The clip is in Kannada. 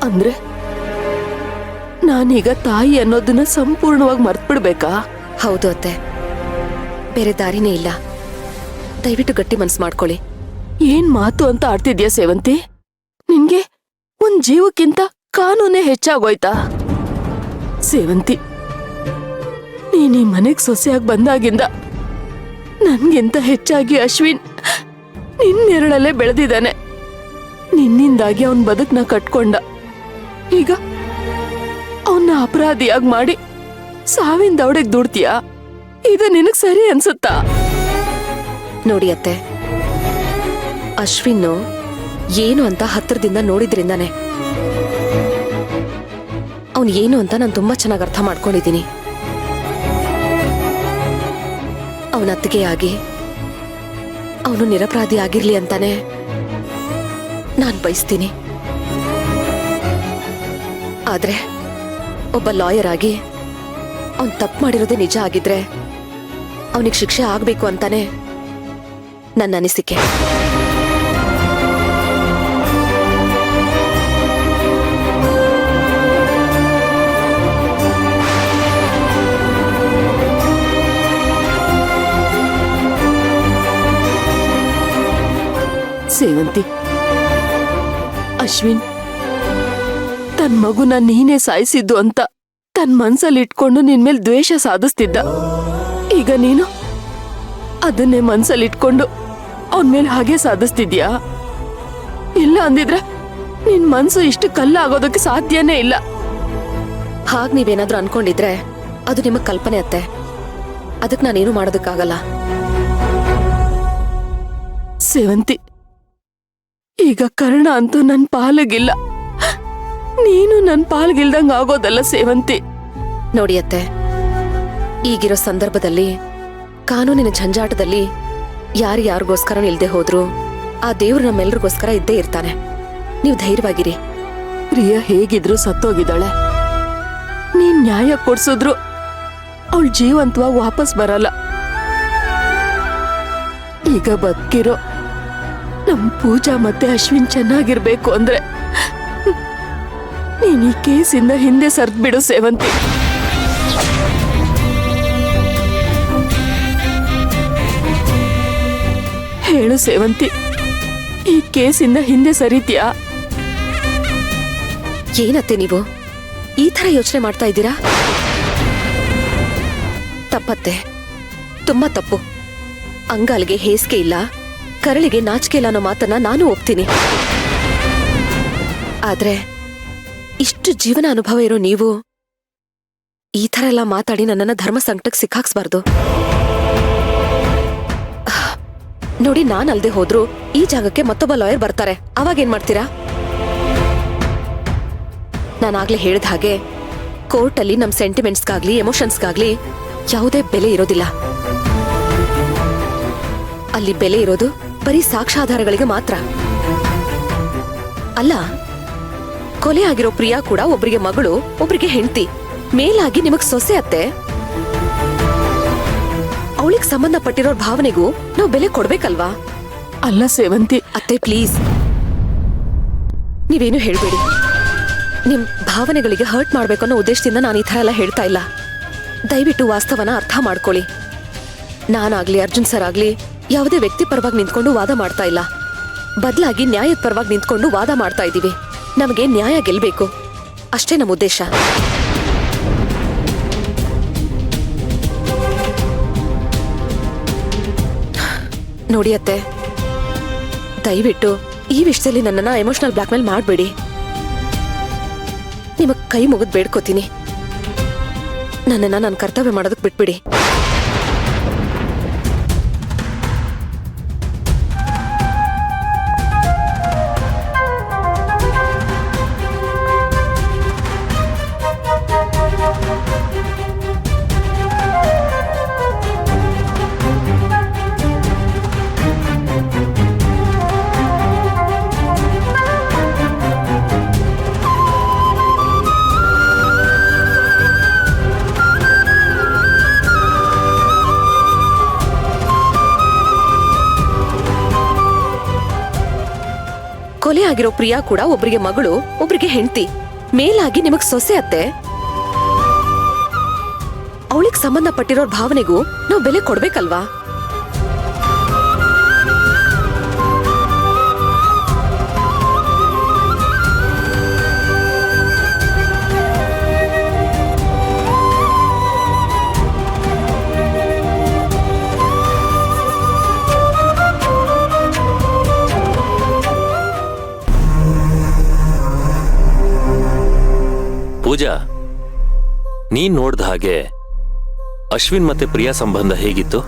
ಅಂದ್ರೆ ನಾನೀಗ ತಾಯಿ ಅನ್ನೋದನ್ನ ಸಂಪೂರ್ಣವಾಗಿ ಮರ್ತ್ಬಿಡ್ಬೇಕಾ? ಹೌದು ಅತ್ತೆ, ಬೇರೆ ದಾರಿನೇ ಇಲ್ಲ. ದಯವಿಟ್ಟು ಗಟ್ಟಿ ಮನ್ಸು ಮಾಡ್ಕೊಳ್ಳಿ. ಏನ್ ಮಾತು ಅಂತ ಆಡ್ತಿದ್ಯಾ ಸೇವಂತಿ? ನಿನ್ಗೆ ಒಂದ್ ಜೀವಕ್ಕಿಂತ ಕಾನೂನೇ ಹೆಚ್ಚಾಗೋಯ್ತಾ? ಸೇವಂತಿ, ನೀನ್ ಈ ಮನೆಗ್ ಸೊಸೆಯಾಗಿ ಬಂದಾಗಿಂದ ನನ್ಗಿಂತ ಹೆಚ್ಚಾಗಿ ಅಶ್ವಿನ್ ನಿನ್ ನೆರಳಲ್ಲೇ ಬೆಳೆದಿದ್ದಾನೆ. ನಿನ್ನಿಂದಾಗಿ ಅವನ್ ಬದುಕ್ನ ಕಟ್ಕೊಂಡ. ಈಗ ಅವನ್ನ ಅಪರಾಧಿಯಾಗಿ ಮಾಡಿ ಸಾವಿನ ದೌಡೆಗ್ ದುಡ್ತೀಯಾ? ಇದು ನಿನಗ್ ಸರಿ ಅನ್ಸುತ್ತಾ? ನೋಡಿ ಅತ್ತೆ, ಅಶ್ವಿನ್ ಏನು ಅಂತ ಹತ್ತಿರದಿಂದ ನೋಡಿದ್ರಿಂದಾನೆ ಅವನು ಏನು ಅಂತ ನಾನು ತುಂಬಾ ಚೆನ್ನಾಗಿ ಅರ್ಥ ಮಾಡ್ಕೊಂಡಿದ್ದೀನಿ. ಅವನ ಅತ್ತಿಗೆಯಾಗಿ ಅವನು ನಿರಪರಾಧಿ ಆಗಿರ್ಲಿ ಅಂತಾನೆ ನಾನು ಬಯಸ್ತೀನಿ. ಆದ್ರೆ ಒಬ್ಬ ಲಾಯರ್ ಆಗಿ ಅವನ್ ತಪ್ಪು ಮಾಡಿರೋದೇ ನಿಜ ಆಗಿದ್ರೆ ಅವನಿಗೆ ಶಿಕ್ಷೆ ಆಗ್ಬೇಕು ಅಂತಾನೆ ನನ್ನ ಅನಿಸಿಕೆ. ಸೇವಂತಿ, ಅಶ್ವಿನ್ ತನ್ ಮಗುನ ನೀನೇ ಸಾಯಿಸಿದ್ದು ಅಂತ ತನ್ ಮನ್ಸಲ್ಲಿ ಇಟ್ಕೊಂಡು ನಿನ್ ಮೇಲೆ ದ್ವೇಷ ಸಾಧಿಸ್ತಿದ್ದ. ಈಗ ನೀನು ಅದನ್ನೇ ಮನ್ಸಲ್ಲಿ ಇಟ್ಕೊಂಡು ಅವನ್ ಮೇಲೆ ಹಾಗೆ ಸಾಧಿಸ್ತಿದ್ಯಾ? ಇಲ್ಲ ಅಂದಿದ್ರೆ ನಿನ್ ಮನ್ಸು ಇಷ್ಟು ಕಲ್ಲಾಗೋದಕ್ಕೆ ಸಾಧ್ಯನೇ ಇಲ್ಲ. ಹಾಗ್ ನೀವೇನಾದ್ರೂ ಅನ್ಕೊಂಡಿದ್ರೆ ಅದು ನಿಮಗ್ ಕಲ್ಪನೆ ಅತ್ತೆ. ಅದಕ್ಕೆ ನಾನೇನು ಮಾಡೋದಕ್ಕಾಗಲ್ಲ. ಸೇವಂತಿ, ಈಗ ಕರ್ಣ ಅಂತೂ ನನ್ ಪಾಲಿಗಿಲ್ಲ. ನೀನು ನನ್ ಪಾಲ್ಗಿಲ್ದಂಗ ಆಗೋದಲ್ಲ ಸೇವಂತಿ. ನೋಡಿ ಅತ್ತೆ, ಈಗಿರೋ ಸಂದರ್ಭದಲ್ಲಿ ಕಾನೂನಿನ ಝಂಜಾಟದಲ್ಲಿ ಯಾರಿಗೋಸ್ಕರ ನಿಲ್ದೆ ಹೋದ್ರು ಆ ದೇವ್ರು ನಮ್ಮೆಲ್ರಿಗೋಸ್ಕರ ಇದ್ದೇ ಇರ್ತಾನೆ. ನೀವು ಧೈರ್ಯವಾಗಿರಿ. ಪ್ರಿಯ ಹೇಗಿದ್ರು ಸತ್ತೋಗಿದ್ದಾಳೆ. ನೀನ್ ನ್ಯಾಯ ಕೊಡ್ಸಿದ್ರು ಅವಳು ಜೀವಂತವಾಗಿ ವಾಪಸ್ ಬರಲ್ಲ. ಈಗ ಬದುಕಿರೋ ನಮ್ ಪೂಜಾ ಮತ್ತೆ ಅಶ್ವಿನ್ ಚೆನ್ನಾಗಿರ್ಬೇಕು ಅಂದ್ರೆ ನೀನ್ ಈ ಕೇಸಿಂದ ಹಿಂದೆ ಸರ್ದ್ಬಿಡು ಸೇವಂತಿ. ಹೇಳು ಸೇವಂತಿ, ಈ ಕೇಸಿಂದ ಹಿಂದೆ ಸರಿತೀಯಾ? ಏನತ್ತೆ ನೀವು ಈ ತರ ಯೋಚನೆ ಮಾಡ್ತಾ ಇದ್ದೀರಾ? ತಪ್ಪತ್ತೆ, ತುಂಬಾ ತಪ್ಪು. ಅಂಗಾಲಿಗೆ ಹೇಸಿಗೆ ಇಲ್ಲ, ಕರಳಿಗೆ ನಾಚಿಕೆ ಇಲ್ಲ ಅನ್ನೋ ಮಾತನ್ನ ನಾನು ಒಪ್ತೀನಿ. ಆದ್ರೆ ಇಷ್ಟು ಜೀವನ ಅನುಭವ ಇರೋ ನೀವು ಈ ತರ ಎಲ್ಲ ಮಾತಾಡಿ ನನ್ನನ್ನ ಧರ್ಮ ಸಂಕಟಕ್ಕೆ ಸಿಕ್ಕಾಕ್ಸ್ಬಾರ್ದು. ನೋಡಿ, ನಾನಲ್ದೆ ಹೋದ್ರು ಈ ಜಾಗಕ್ಕೆ ಮತ್ತೊಬ್ಬ ಲಾಯರ್ ಬರ್ತಾರೆ. ಅವಾಗೇನ್ ಮಾಡ್ತೀರಾ? ನಾನಾಗ್ಲೇ ಹೇಳಿದ ಹಾಗೆ ಕೋರ್ಟಲ್ಲಿ ನಮ್ ಸೆಂಟಿಮೆಂಟ್ಸ್ಗಾಗ್ಲಿ ಎಮೋಷನ್ಸ್ಗಾಗ್ಲಿ ಯಾವುದೇ ಬೆಲೆ ಇರೋದಿಲ್ಲ. ಅಲ್ಲಿ ಬೆಲೆ ಇರೋದು ಬರೀ ಸಾಕ್ಷ್ಯಾಧಾರಗಳಿಗೆ ಮಾತ್ರ. ಅಲ್ಲ, ಕೊಲೆ ಆಗಿರೋ ಪ್ರಿಯಾ ಕೂಡ ಒಬ್ರಿಗೆ ಮಗಳು, ಒಬ್ರಿಗೆ ಹೆಂಡತಿ, ಮೇಲಾಗಿ ನಿಮಗ್ ಸೊಸೆ ಅತ್ತೆ. ಅವಳಿಗೆ ಸಂಬಂಧಪಟ್ಟಿರೋ ಭಾವನೆಗೂ ನಾವು ಬೆಲೆ ಕೊಡ್ಬೇಕಲ್ವಾ? ಅಲ್ಲ ಸೇವಂತಿ. ಅತ್ತೆ ಪ್ಲೀಸ್, ನೀವೇನು ಹೇಳ್ಬೇಡಿ. ನಿಮ್ ಭಾವನೆಗಳಿಗೆ ಹರ್ಟ್ ಮಾಡ್ಬೇಕು ಅನ್ನೋ ಉದ್ದೇಶದಿಂದ ನಾನು ಈ ತರ ಎಲ್ಲ ಹೇಳ್ತಾ ಇಲ್ಲ. ದಯವಿಟ್ಟು ವಾಸ್ತವನ ಅರ್ಥ ಮಾಡ್ಕೊಳ್ಳಿ. ನಾನಾಗ್ಲಿ ಅರ್ಜುನ್ ಸರ್ ಆಗ್ಲಿ ಯಾವುದೇ ವ್ಯಕ್ತಿ ಪರವಾಗಿ ನಿಂತ್ಕೊಂಡು ವಾದ ಮಾಡ್ತಾ ಇಲ್ಲ. ಬದಲಾಗಿ ನ್ಯಾಯದ ಪರವಾಗಿ ನಿಂತ್ಕೊಂಡು ವಾದ ಮಾಡ್ತಾ ಇದ್ದೀವಿ. ನಮಗೆ ನ್ಯಾಯ ಗೆಲ್ಬೇಕು, ಅಷ್ಟೇ ನಮ್ಮ ಉದ್ದೇಶ. ನೋಡಿ ಅತ್ತೆ, ದಯವಿಟ್ಟು ಈ ವಿಷಯದಲ್ಲಿ ನನ್ನನ್ನ ಎಮೋಷನಲ್ ಬ್ಲಾಕ್ ಮೇಲ್ ಮಾಡಬೇಡಿ. ನಿಮಗ್ ಕೈ ಮುಗಿದ್ ಬೇಡ್ಕೋತೀನಿ. ನನ್ನನ್ನ ನನ್ನ ಕರ್ತವ್ಯ ಮಾಡೋದಕ್ ಬಿಟ್ಬಿಡಿ. ಕೀಳಾಗಿರೋ ಪ್ರಿಯಾ ಕೂಡ ಒಬ್ರಿಗೆ ಮಗಳು, ಒಬ್ರಿಗೆ ಹೆಂಡತಿ, ಮೇಲಾಗಿ ನಿಮಗ್ ಸೊಸೆ ಅತ್ತೆ. ಅವಳಿಗೆ ಸಂಬಂಧಪಟ್ಟಿರೋ ಭಾವನೆಗೂ ನಾವು ಬೆಲೆ ಕೊಡ್ಬೇಕಲ್ವಾ? ಪೂಜಾ, ನೀನ್ ನೋಡ್ದ ಹಾಗೆ ಅಶ್ವಿನ್ ಮತ್ತೆ ಪ್ರಿಯಾ ಸಂಬಂಧ ಹೇಗಿತ್ತು?